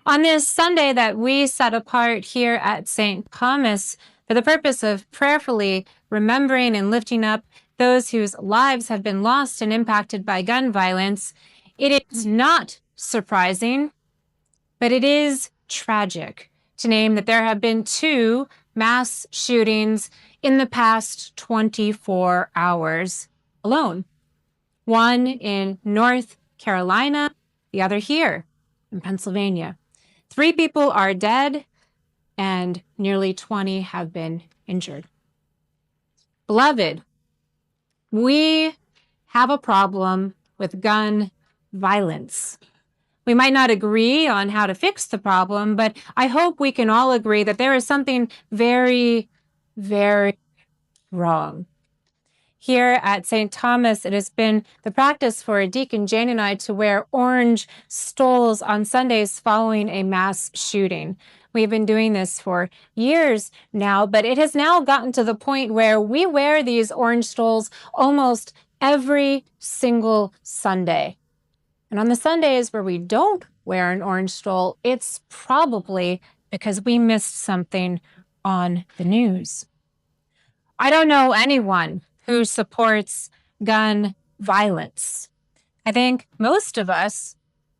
On this Sunday that we set apart here at St. Thomas for the purpose of prayerfully remembering and lifting up those whose lives have been lost and impacted by gun violence, it is not surprising, but it is tragic to name that there have been 2 mass shootings in the past 24 hours alone. One in North Carolina, the other here in Pennsylvania. 3 people are dead and nearly 20 have been injured. Beloved, we have a problem with gun violence. We might not agree on how to fix the problem, but I hope we can all agree that there is something very, very wrong. Here at St. Thomas, it has been the practice for Deacon Jane and I to wear orange stoles on Sundays following a mass shooting. We've been doing this for years now, but it has now gotten to the point where we wear these orange stoles almost every single Sunday. And on the Sundays where we don't wear an orange stole, it's probably because we missed something on the news. I don't know anyone who supports gun violence. I think most of us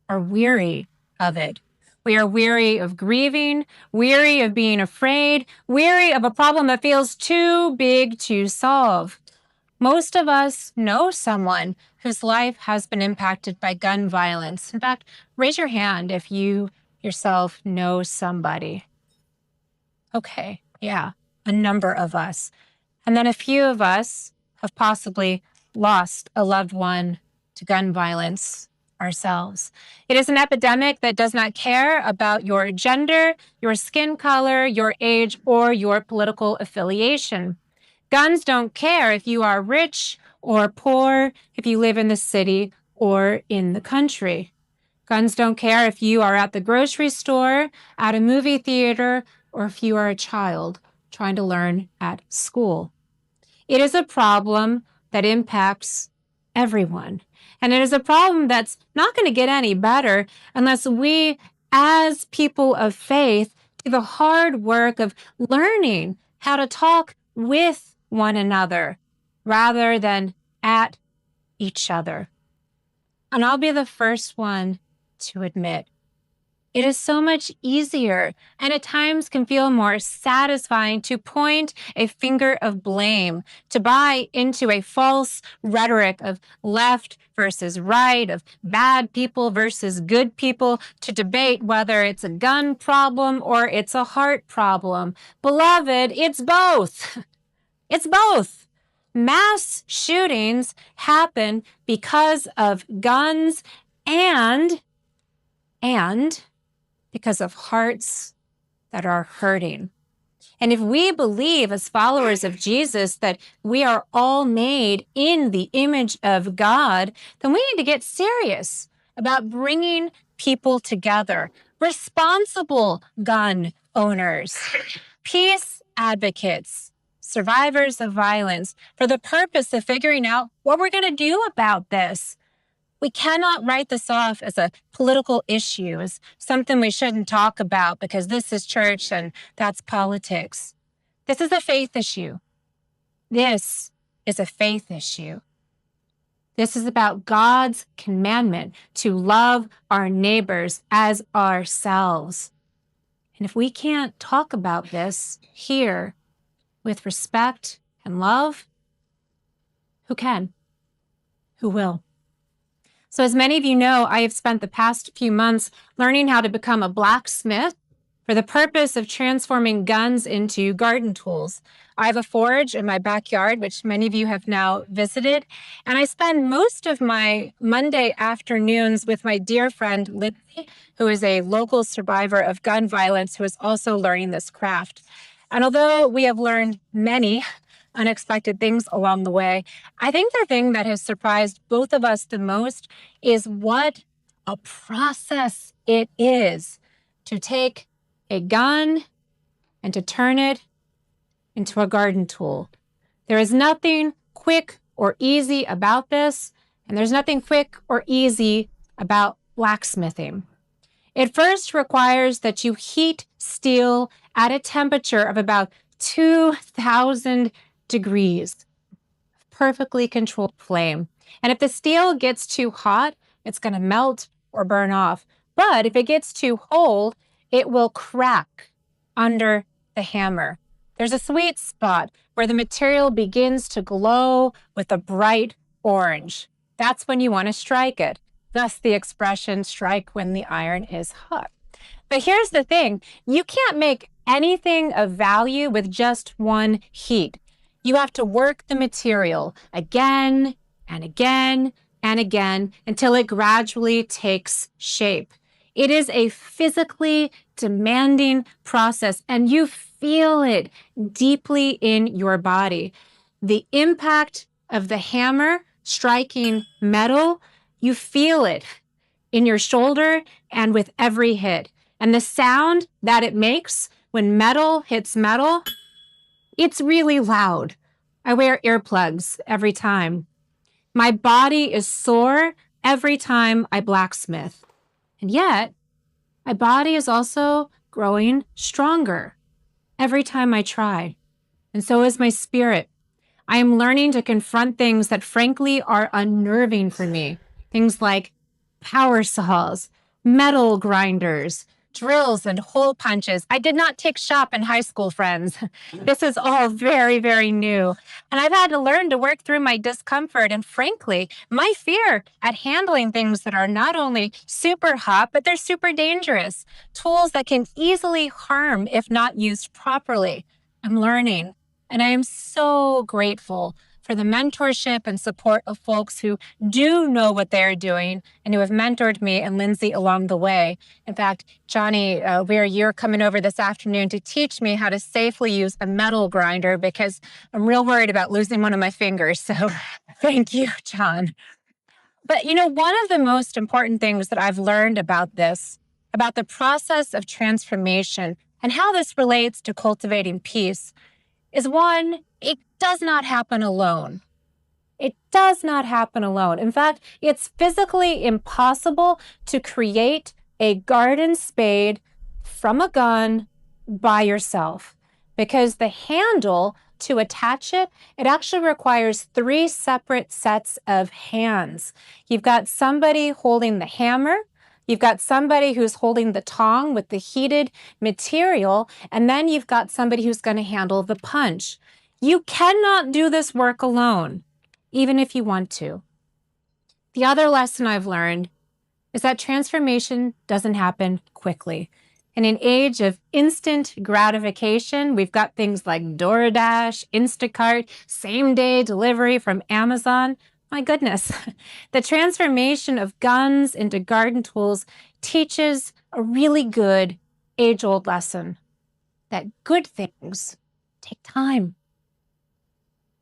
are weary of it. We are weary of grieving, weary of being afraid, weary of a problem that feels too big to solve. Most of us know someone whose life has been impacted by gun violence. In fact, raise your hand if you yourself know somebody. Okay, yeah, a number of us. And then a few of us have possibly lost a loved one to gun violence ourselves. It is an epidemic that does not care about your gender, your skin color, your age, or your political affiliation. Guns don't care if you are rich or poor, if you live in the city or in the country. Guns don't care if you are at the grocery store, at a movie theater, or if you are a child trying to learn at school. It is a problem that impacts everyone. And it is a problem that's not going to get any better unless we, as people of faith, do the hard work of learning how to talk with one another rather than at each other. And I'll be the first one to admit, it is so much easier and at times can feel more satisfying to point a finger of blame, to buy into a false rhetoric of left versus right, of bad people versus good people, to debate whether it's a gun problem or it's a heart problem. Beloved, it's both. It's both. Mass shootings happen because of guns and because of hearts that are hurting. And if we believe as followers of Jesus that we are all made in the image of God, then we need to get serious about bringing people together. Responsible gun owners, peace advocates, survivors of violence, for the purpose of figuring out what we're going to do about this. We cannot write this off as a political issue, as something we shouldn't talk about because this is church and that's politics. This is a faith issue. This is a faith issue. This is about God's commandment to love our neighbors as ourselves. And if we can't talk about this here with respect and love, who can? Who will? So as many of you know, I have spent the past few months learning how to become a blacksmith for the purpose of transforming guns into garden tools. I have a forge in my backyard, which many of you have now visited, and I spend most of my Monday afternoons with my dear friend Lindsay, who is a local survivor of gun violence who is also learning this craft. And although we have learned many unexpected things along the way, I think the thing that has surprised both of us the most is what a process it is to take a gun and to turn it into a garden tool. There is nothing quick or easy about this, and there's nothing quick or easy about blacksmithing. It first requires that you heat steel at a temperature of about 2,000 degrees, perfectly controlled flame. And if the steel gets too hot, it's going to melt or burn off. But if it gets too cold, it will crack under the hammer. There's a sweet spot where the material begins to glow with a bright orange. That's when you want to strike it. Thus the expression, strike when the iron is hot. But here's the thing, you can't make anything of value with just one heat. You have to work the material again and again and again until it gradually takes shape. It is a physically demanding process, and you feel it deeply in your body. The impact of the hammer striking metal, you feel it in your shoulder and with every hit. And the sound that it makes when metal hits metal, it's really loud. I wear earplugs every time. My body is sore every time I blacksmith. And yet, my body is also growing stronger every time I try. And so is my spirit. I am learning to confront things that frankly are unnerving for me. Things like power saws, metal grinders, drills, and hole punches. I did not take shop in high school, friends. This is all very, very new. And I've had to learn to work through my discomfort and, frankly, my fear at handling things that are not only super hot, but they're super dangerous. Tools that can easily harm if not used properly. I'm learning, and I am so grateful for the mentorship and support of folks who do know what they're doing and who have mentored me and Lindsay along the way. In fact, Johnny, you're coming over this afternoon to teach me how to safely use a metal grinder because I'm real worried about losing one of my fingers. So thank you, John. But one of the most important things that I've learned about the process of transformation and how this relates to cultivating peace is one, it does not happen alone. It does not happen alone. In fact, it's physically impossible to create a garden spade from a gun by yourself because the handle to attach it actually requires 3 separate sets of hands. You've got somebody holding the hammer, you've got somebody who's holding the tong with the heated material, and then you've got somebody who's going to handle the punch. You cannot do this work alone, even if you want to. The other lesson I've learned is that transformation doesn't happen quickly. In an age of instant gratification, we've got things like DoorDash, Instacart, same-day delivery from Amazon. My goodness, the transformation of guns into garden tools teaches a really good age-old lesson that good things take time.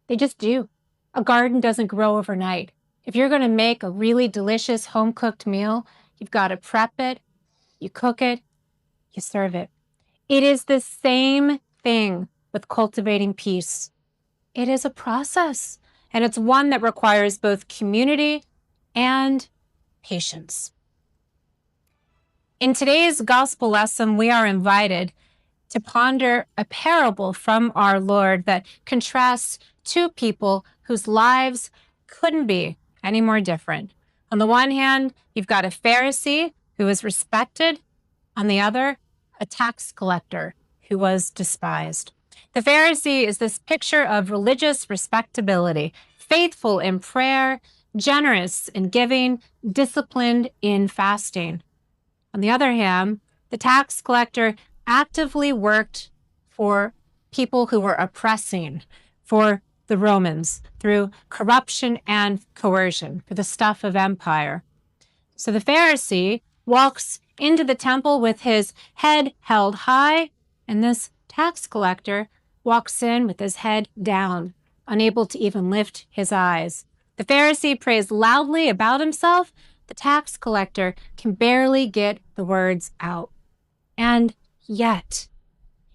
They just do. A garden doesn't grow overnight. If you're going to make a really delicious home-cooked meal, you've got to prep it, you cook it, you serve it. It is the same thing with cultivating peace. It is a process, and it's one that requires both community and patience. In today's gospel lesson, we are invited to ponder a parable from our Lord that contrasts 2 people whose lives couldn't be any more different. On the one hand, you've got a Pharisee who was respected. On the other, a tax collector who was despised. The Pharisee is this picture of religious respectability, faithful in prayer, generous in giving, disciplined in fasting. On the other hand, the tax collector actively worked for people who were oppressing, for the Romans, through corruption and coercion, for the stuff of empire. So the Pharisee walks into the temple with his head held high, and this tax collector walks in with his head down, unable to even lift his eyes. The Pharisee prays loudly about himself. The tax collector can barely get the words out. And yet,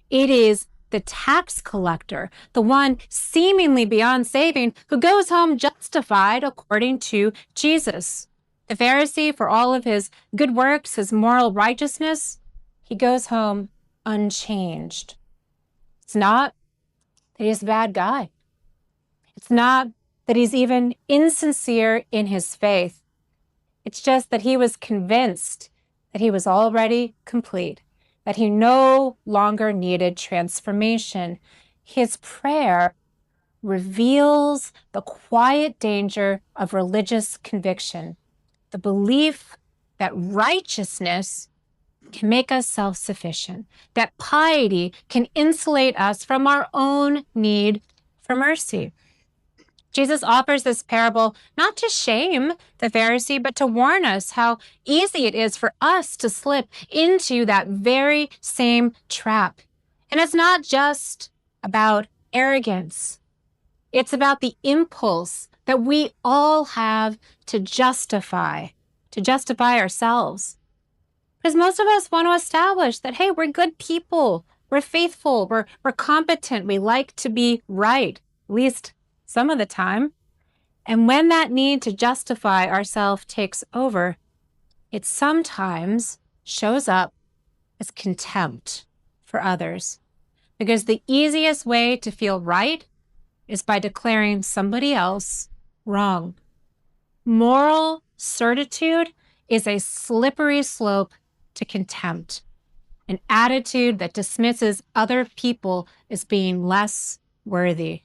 it is the tax collector, the one seemingly beyond saving, who goes home justified according to Jesus. The Pharisee, for all of his good works, his moral righteousness, he goes home unchanged. It's not that he's a bad guy. It's not that he's even insincere in his faith. It's just that he was convinced that he was already complete, that he no longer needed transformation. His prayer reveals the quiet danger of religious conviction, the belief that righteousness can make us self-sufficient, that piety can insulate us from our own need for mercy. Jesus offers this parable not to shame the Pharisee, but to warn us how easy it is for us to slip into that very same trap. And it's not just about arrogance. It's about the impulse that we all have to justify ourselves. Because most of us want to establish that, hey, we're good people, we're faithful, we're competent, we like to be right, at least some of the time. And when that need to justify ourselves takes over, it sometimes shows up as contempt for others. Because the easiest way to feel right is by declaring somebody else wrong. Moral certitude is a slippery slope to contempt, an attitude that dismisses other people as being less worthy.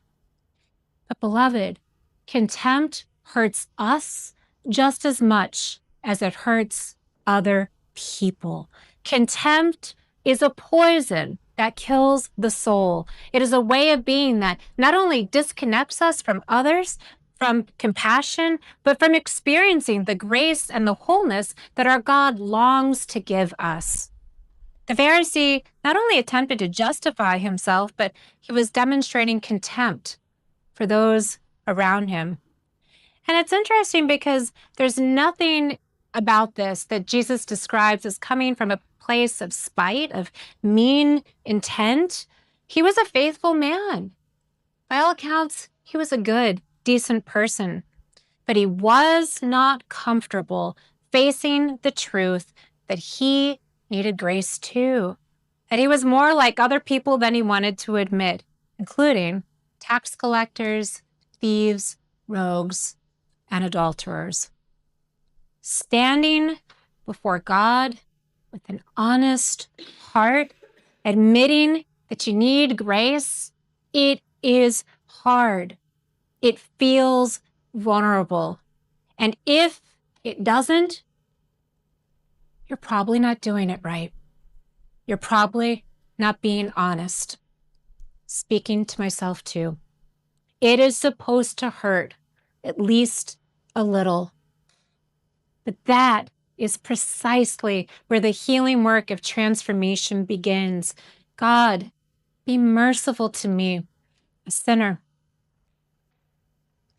But beloved, contempt hurts us just as much as it hurts other people. Contempt is a poison that kills the soul. It is a way of being that not only disconnects us from others, from compassion, but from experiencing the grace and the wholeness that our God longs to give us. The Pharisee not only attempted to justify himself, but he was demonstrating contempt for those around him. And it's interesting because there's nothing about this that Jesus describes as coming from a place of spite, of mean intent. He was a faithful man. By all accounts, he was a good, decent person. But he was not comfortable facing the truth that he needed grace too, that he was more like other people than he wanted to admit, including tax collectors, thieves, rogues, and adulterers. Standing before God with an honest heart, admitting that you need grace, it is hard. It feels vulnerable. And if it doesn't, you're probably not doing it right. You're probably not being honest. Speaking to myself too. It is supposed to hurt, at least a little. But that is precisely where the healing work of transformation begins. God, be merciful to me, a sinner.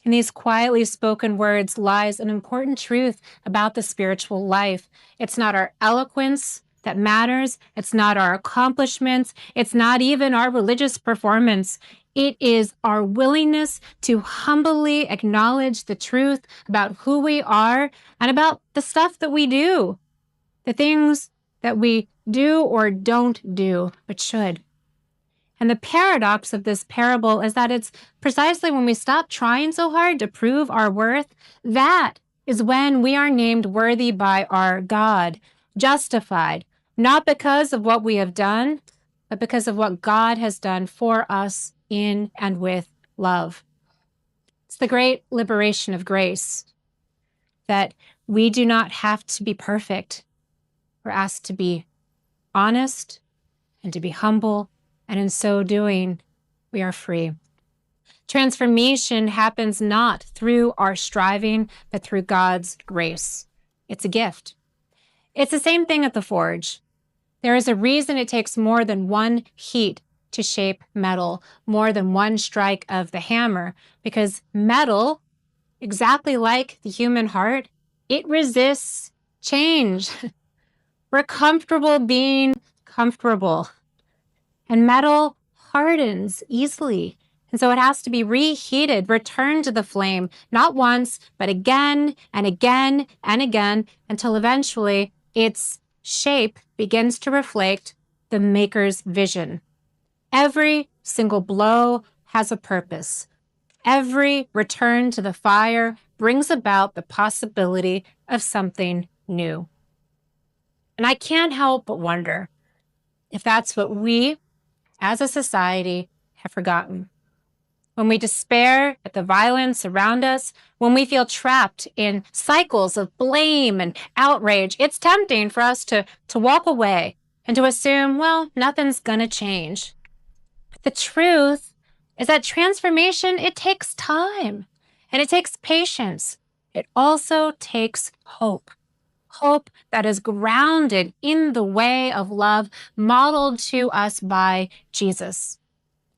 In these quietly spoken words lies an important truth about the spiritual life. It's not our eloquence that matters. It's not our accomplishments. It's not even our religious performance. It is our willingness to humbly acknowledge the truth about who we are and about the stuff that we do, the things that we do or don't do, but should. And the paradox of this parable is that it's precisely when we stop trying so hard to prove our worth, that is when we are named worthy by our God, justified, not because of what we have done, but because of what God has done for us in and with love. It's the great liberation of grace that we do not have to be perfect. We're asked to be honest and to be humble, and in so doing, we are free. Transformation happens not through our striving, but through God's grace. It's a gift. It's the same thing at the forge. There is a reason it takes more than one heat to shape metal, more than one strike of the hammer, because metal, exactly like the human heart, it resists change. We're comfortable being comfortable. And metal hardens easily. And so it has to be reheated, returned to the flame, not once, but again and again and again, until eventually its shape begins to reflect the Maker's vision. Every single blow has a purpose. Every return to the fire brings about the possibility of something new. And I can't help but wonder if that's what we, as a society, have forgotten. When we despair at the violence around us, when we feel trapped in cycles of blame and outrage, it's tempting for us to walk away and to assume, well, nothing's going to change. But the truth is that transformation, it takes time and it takes patience. It also takes hope. Hope that is grounded in the way of love modeled to us by Jesus.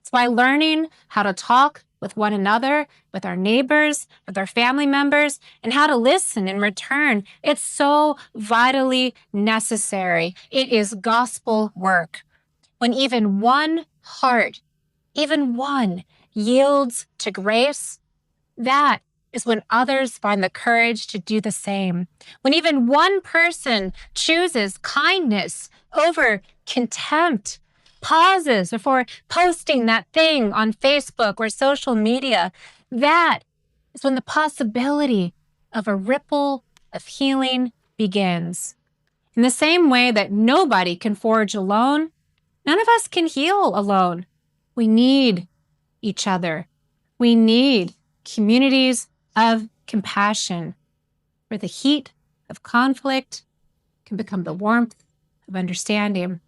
It's why learning how to talk with one another, with our neighbors, with our family members, and how to listen in return, it's so vitally necessary. It is gospel work. When even one heart, even one, yields to grace, that is when others find the courage to do the same. When even one person chooses kindness over contempt, pauses before posting that thing on Facebook or social media, that is when the possibility of a ripple of healing begins. In the same way that nobody can forge alone, none of us can heal alone. We need each other. We need communities of compassion, where the heat of conflict can become the warmth of understanding.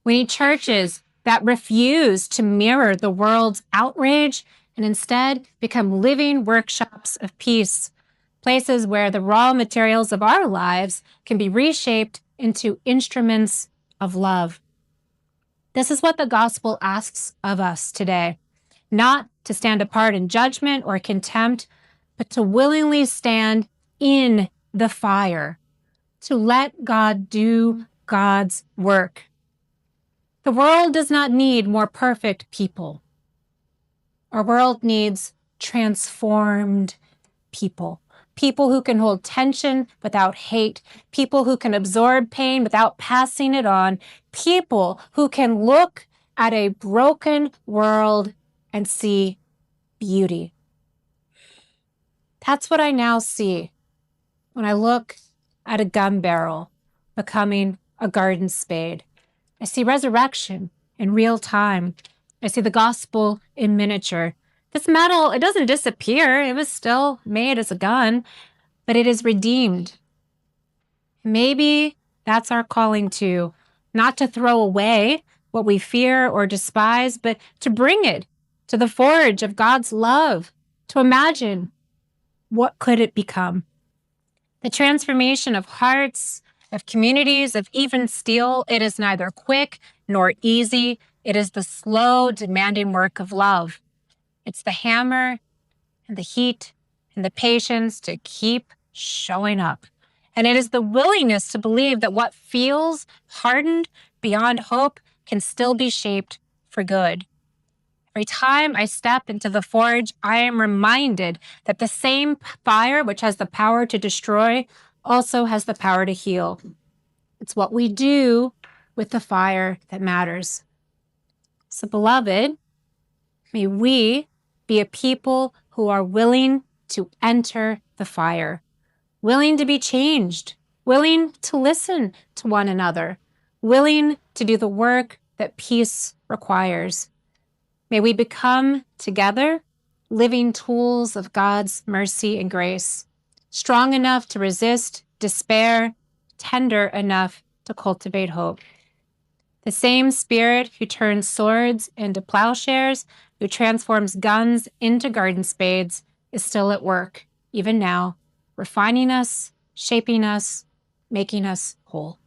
We need churches that refuse to mirror the world's outrage and instead become living workshops of peace, places where the raw materials of our lives can be reshaped into instruments of love. This is what the gospel asks of us today. Not to stand apart in judgment or contempt, but to willingly stand in the fire, to let God do God's work. The world does not need more perfect people. Our world needs transformed people. People who can hold tension without hate. People who can absorb pain without passing it on. People who can look at a broken world and see beauty. That's what I now see when I look at a gun barrel becoming a garden spade. I see resurrection in real time. I see the gospel in miniature. This metal, it doesn't disappear. It was still made as a gun, but it is redeemed. Maybe that's our calling too, not to throw away what we fear or despise, but to bring it to the forge of God's love, to imagine what could it become. The transformation of hearts, of communities, of even steel, it is neither quick nor easy. It is the slow, demanding work of love. It's the hammer and the heat and the patience to keep showing up. And it is the willingness to believe that what feels hardened beyond hope can still be shaped for good. Every time I step into the forge, I am reminded that the same fire which has the power to destroy also has the power to heal. It's what we do with the fire that matters. So, beloved, may we be a people who are willing to enter the fire, willing to be changed, willing to listen to one another, willing to do the work that peace requires. May we become together living tools of God's mercy and grace, strong enough to resist despair, tender enough to cultivate hope. The same Spirit who turns swords into plowshares, who transforms guns into garden spades, is still at work, even now, refining us, shaping us, making us whole.